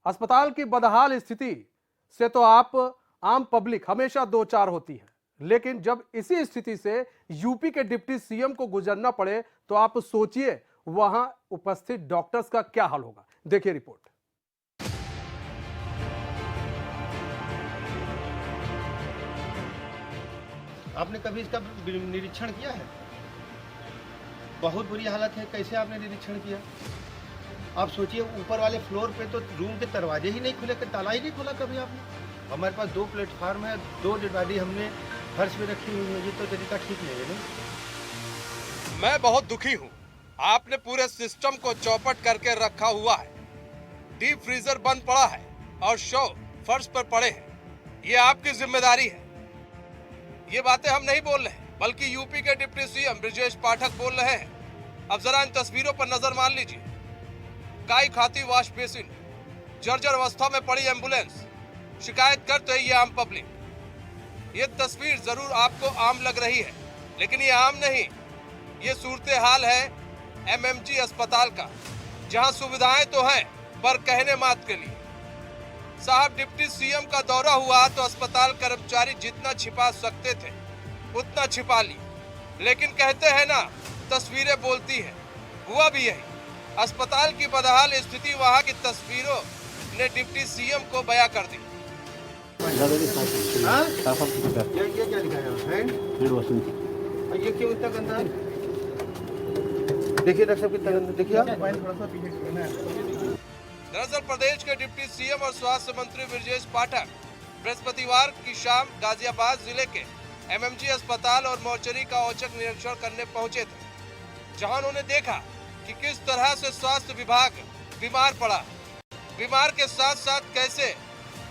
अस्पताल की बदहाल स्थिति से तो आप आम पब्लिक हमेशा दो चार होती है, लेकिन जब इसी स्थिति से यूपी के डिप्टी सीएम को गुजरना पड़े तो आप सोचिए वहां उपस्थित डॉक्टर्स का क्या हाल होगा। देखिए रिपोर्ट। आपने कभी इसका निरीक्षण किया है? बहुत बुरी हालत है। कैसे आपने निरीक्षण किया? आप सोचिए, ऊपर वाले फ्लोर पे तो रूम के दरवाजे ही नहीं खुले, ताला ही नहीं खुला कभी आपने। हमारे पास 2 प्लेटफार्म है, 2 डेड बॉडी हमने फर्श पे रखी हुई है। ये तो तरीका ठीक नहीं है नहीं। मैं बहुत दुखी हूँ। आपने पूरे सिस्टम को चौपट करके रखा हुआ है। डीप फ्रीजर बंद पड़ा है और शव फर्श पर पड़े हैं। ये आपकी जिम्मेदारी है। ये बातें हम नहीं बोल रहे, बल्कि यूपी के डिप्टी सीएम ब्रजेश पाठक बोल रहे हैं। अब जरा इन तस्वीरों पर नजर मार लीजिए। काई खाती वॉश बेसिन, जर्जर अवस्था में पड़ी एम्बुलेंस, शिकायत करते ही ये आम पब्लिक। ये तस्वीर जरूर आपको आम लग रही है, लेकिन ये आम नहीं। ये सूरत हाल है एमएमजी अस्पताल का, जहां सुविधाएं तो हैं पर कहने मात्र के लिए। साहब, डिप्टी सीएम का दौरा हुआ तो अस्पताल कर्मचारी जितना छिपा सकते थे उतना छिपा ली, लेकिन कहते हैं ना, तस्वीरें बोलती है। हुआ भी यही। अस्पताल की बदहाल स्थिति वहां की तस्वीरों ने डिप्टी सीएम को बयां कर दी। ये क्या लिखा है? ये क्यों इतना गंदा है? देखिए डॉक्टर साहब, कितना गंदा। देखिए दरअसल प्रदेश के डिप्टी सीएम और स्वास्थ्य मंत्री ब्रजेश पाठक बृहस्पतिवार की शाम गाजियाबाद जिले के एमएमजी अस्पताल और मोर्चरी का औचक निरीक्षण करने पहुंचे थे, जहां उन्होंने देखा कि किस तरह से स्वास्थ्य विभाग बीमार पड़ा। बीमार के साथ साथ कैसे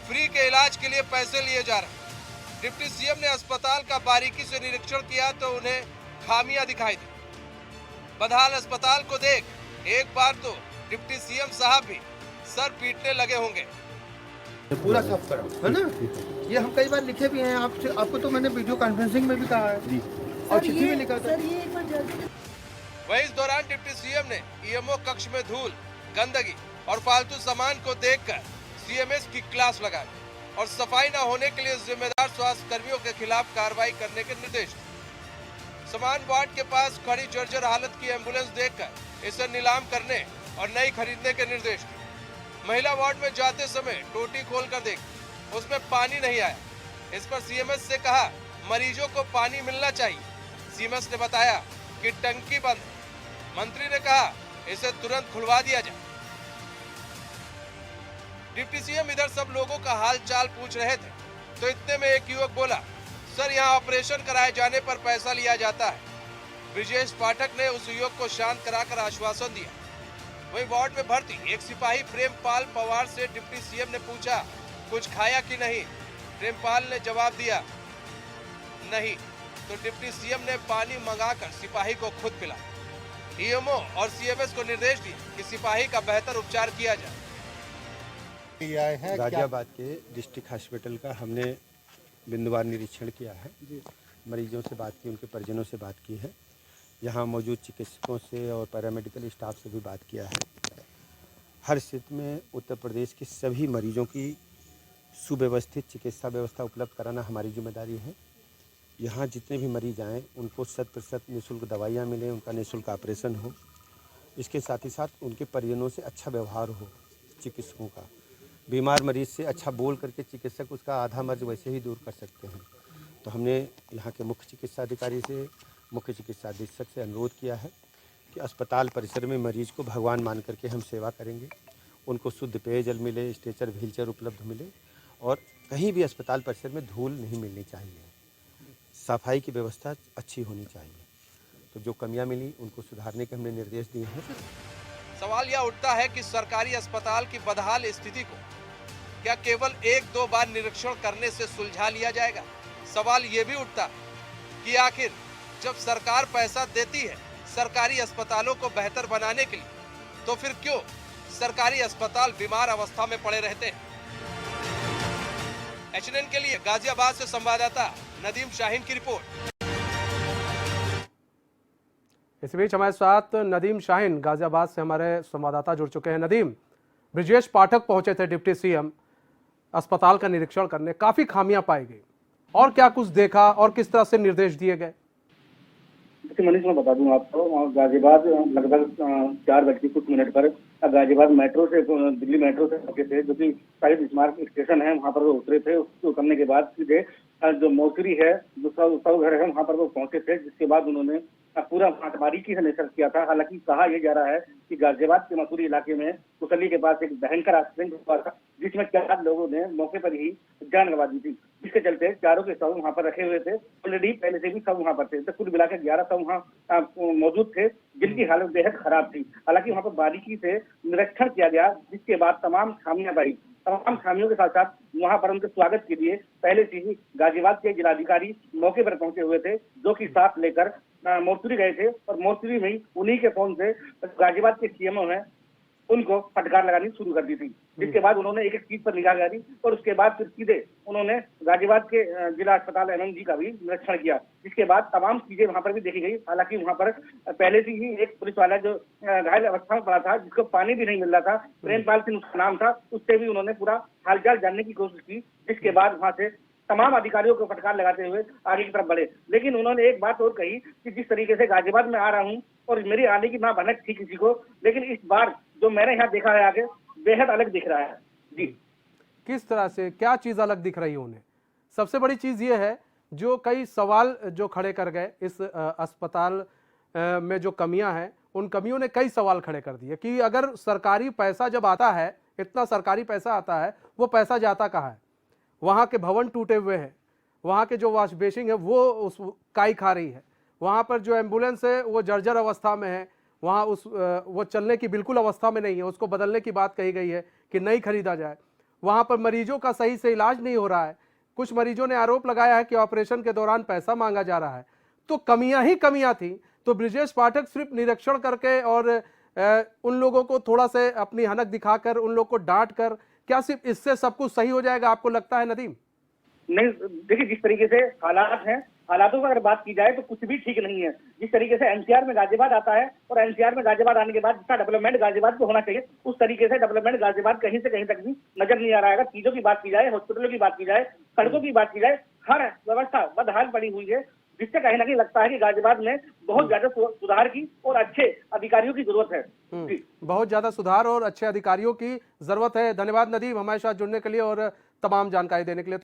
फ्री के इलाज के लिए पैसे लिए जा रहे। डिप्टी सीएम ने अस्पताल का बारीकी से निरीक्षण किया तो उन्हें खामियां दिखाई दी। बदहाल अस्पताल को देख एक बार तो डिप्टी सीएम साहब भी सर पीटने लगे होंगे। पूरा साफ करा है ना। ये हम कई बार लिखे भी हैं आपको तो मैंने वीडियो कॉन्फ्रेंसिंग में भी कहा है और चिट्ठी में लिखा था। वहीं इस दौरान डिप्टी सीएम ने ईएमओ कक्ष में धूल, गंदगी और फालतू सामान को देखकर सीएमएस की क्लास लगाई और सफाई न होने के लिए जिम्मेदार स्वास्थ्य कर्मियों के खिलाफ कार्रवाई करने के निर्देश दिए। समान वार्ड के पास खड़ी जर्जर हालत की एम्बुलेंस देखकर इसे नीलाम करने और नई खरीदने के निर्देश दिए। महिला वार्ड में जाते समय टोटी खोलकर देखी, उसमें पानी नहीं आया। इस पर सीएमएस से कहा मरीजों को पानी मिलना चाहिए। सीएमएस ने बताया कि टंकी बंद है। मंत्री ने कहा इसे तुरंत खुलवा दिया जाए। डिप्टी सीएम इधर सब लोगों का हाल चाल पूछ रहे थे तो इतने में एक युवक बोला, सर यहाँ ऑपरेशन कराए जाने पर पैसा लिया जाता है। ब्रजेश पाठक ने उस युवक को शांत कराकर आश्वासन दिया। वहीं वार्ड में भर्ती एक सिपाही प्रेमपाल पवार से डिप्टी सीएम ने पूछा कुछ खाया कि नहीं। प्रेमपाल ने जवाब दिया नहीं, तो डिप्टी सीएम ने पानी मंगाकर सिपाही को खुद पिलाया। ईएमओ और सीएमएस को निर्देश दिए कि सिपाही का बेहतर उपचार किया जाए। गाजियाबाद के डिस्ट्रिक्ट हॉस्पिटल का हमने बिंदुवार निरीक्षण किया है। मरीजों से बात की, उनके परिजनों से बात की है, यहाँ मौजूद चिकित्सकों से और पैरामेडिकल स्टाफ से भी बात किया है। हर स्थिति में उत्तर प्रदेश के सभी मरीजों की सुव्यवस्थित चिकित्सा व्यवस्था उपलब्ध कराना हमारी जिम्मेदारी है। यहाँ जितने भी मरीज आएँ उनको 100% निःशुल्क दवाइयाँ मिलें, उनका निःशुल्क ऑपरेशन हो। इसके साथ ही साथ उनके परिजनों से अच्छा व्यवहार हो चिकित्सकों का। बीमार मरीज से अच्छा बोल करके चिकित्सक उसका आधा मर्ज वैसे ही दूर कर सकते हैं। तो हमने यहाँ के मुख्य चिकित्सा अधिकारी से, मुख्य चिकित्सा अधीक्षक से अनुरोध किया है कि अस्पताल परिसर में मरीज को भगवान मान करके हम सेवा करेंगे। उनको शुद्ध पेयजल मिले, स्ट्रेचर व्हीलचेयर उपलब्ध मिले और कहीं भी अस्पताल परिसर में धूल नहीं मिलनी चाहिए। सफाई की व्यवस्था अच्छी होनी चाहिए। तो जो कमियां मिली उनको सुधारने के हमने निर्देश दिए हैं। सवाल यह उठता है कि सरकारी अस्पताल की बदहाल स्थिति को क्या केवल 1-2 बार निरीक्षण करने से सुलझा लिया जाएगा? सवाल ये भी उठता है कि आखिर जब सरकार पैसा देती है सरकारी अस्पतालों को बेहतर बनाने के लिए, तो फिर क्यों सरकारी अस्पताल बीमार अवस्था में पड़े रहते हैं? एचएनएन के लिए गाजियाबाद से संवाददाता नदीम शाहीन की रिपोर्ट। इस बीच हमारे साथ नदीम शाहीन गाजियाबाद से हमारे संवाददाता जुड़ चुके हैं। नदीम, ब्रिजेश पाठक पहुंचे थे डिप्टी सीएम अस्पताल का निरीक्षण करने, काफी खामियां पाई गई, और क्या कुछ देखा और किस तरह से निर्देश दिए गए? देखिए मनीष, मैं बता दूं आपको, गाजियाबाद लगभग 4:00 पर गाजियाबाद मेट्रो से, दिल्ली मेट्रो से पहुंचे थे, जो कि शहीद स्मारक स्टेशन है, वहां पर वो उतरे थे। उसके उतरने के बाद सीधे जो मौसरी है, जो सब घर है, वहां पर वो पहुंचे थे, जिसके बाद उन्होंने पूरा बारीकी से निरीक्षण किया था। हालांकि कहा यह जा रहा है कि गाजियाबाद के मसूरी इलाके में कुसली के पास एक भयंकर एक्सीडेंट हुआ था, जिसमें 4 लोगों ने मौके पर ही जान गंवा दी थी, जिसके चलते चारों के शव वहां पर रखे हुए थे। ऑलरेडी पहले से भी शव वहां पर थे, तो कुल मिलाकर 11 शव वहां मौजूद थे, जिनकी हालत बेहद खराब थी। हालांकि वहां पर बारीकी से निरीक्षण किया गया, जिसके बाद तमाम खामियां पाई। तमाम खामियों के साथ साथ वहां पर उनके स्वागत के लिए पहले से ही गाजियाबाद के जिलाधिकारी मौके पर पहुंचे हुए थे, जो कि साथ लेकर मोर्चरी गए थे, और मोर्चरी में ही उन्हीं के फोन से गाजियाबाद के सीएमओ हैं उनको फटकार लगानी शुरू कर दी थी। जिसके बाद उन्होंने एक एक चीज पर निगाह डाली, और उसके बाद फिर सीधे उन्होंने गाजियाबाद के जिला अस्पताल एमएमजी का भी निरीक्षण किया, जिसके बाद तमाम चीजें वहां पर भी देखी गई। हालांकि वहां पर पहले से ही एक पुलिस वाला जो घायल अवस्था में पड़ा था, जिसको पानी भी नहीं मिल रहा था, प्रेमपाल सिंह उसका नाम था, उससे भी उन्होंने पूरा हालचाल जानने की कोशिश की। जिसके बाद वहां से तमाम अधिकारियों को फटकार लगाते हुए आगे की तरफ बढ़े। लेकिन उन्होंने एक बात और कही कि जिस तरीके से गाजियाबाद में आ रहा हूं और मेरी आने की ना भनक थी किसी को, लेकिन इस बार जो मैंने यहाँ देखा है आगे, बेहद अलग दिख रहा है। जी, किस तरह से, क्या चीज अलग दिख रही है उन्हें? सबसे बड़ी चीज ये है, जो कई सवाल जो खड़े कर गए इस अस्पताल में जो कमियां हैं, उन कमियों ने कई सवाल खड़े कर दिए कि अगर सरकारी पैसा जब आता है, इतना सरकारी पैसा आता है, वो पैसा जाता कहाँ है? वहाँ के भवन टूटे हुए हैं, वहाँ के जो वॉश बेसिन है वो उस काई खा रही है, वहाँ पर जो एम्बुलेंस है वो जर्जर अवस्था में है, वहाँ वो चलने की बिल्कुल अवस्था में नहीं है, उसको बदलने की बात कही गई है कि नहीं खरीदा जाए। वहाँ पर मरीजों का सही से इलाज नहीं हो रहा है। कुछ मरीजों ने आरोप लगाया है कि ऑपरेशन के दौरान पैसा मांगा जा रहा है। तो कमियां ही कमियां थी। तो ब्रिजेश पाठक सिर्फ निरीक्षण करके और उन लोगों को थोड़ा से अपनी हनक दिखाकर, उन लोगों को डांट कर, क्या सिर्फ इससे सब कुछ सही हो जाएगा, आपको लगता है नदीम? नहीं, देखिए जिस तरीके से हालात हैं, हालातों की अगर बात की जाए तो कुछ भी ठीक नहीं है। जिस तरीके से एनसीआर में गाजियाबाद आता है, और एनसीआर में गाजियाबाद आने के बाद जितना डेवलपमेंट गाजियाबाद को होना चाहिए, उस तरीके से डेवलपमेंट गाजियाबाद कहीं से कहीं तक भी नजर नहीं आ रहा है। अगर चीजों की बात की जाए, हॉस्पिटलों की बात की जाए, सड़कों की बात की जाए, हर व्यवस्था बदहाल पड़ी हुई है, जिससे कहीं ना कहीं लगता है कि गाजियाबाद में बहुत ज्यादा सुधार की और अच्छे अधिकारियों की जरूरत है। बहुत ज्यादा सुधार और अच्छे अधिकारियों की जरूरत है। धन्यवाद नदीम, हमारे साथ जुड़ने के लिए और तमाम जानकारी देने के लिए।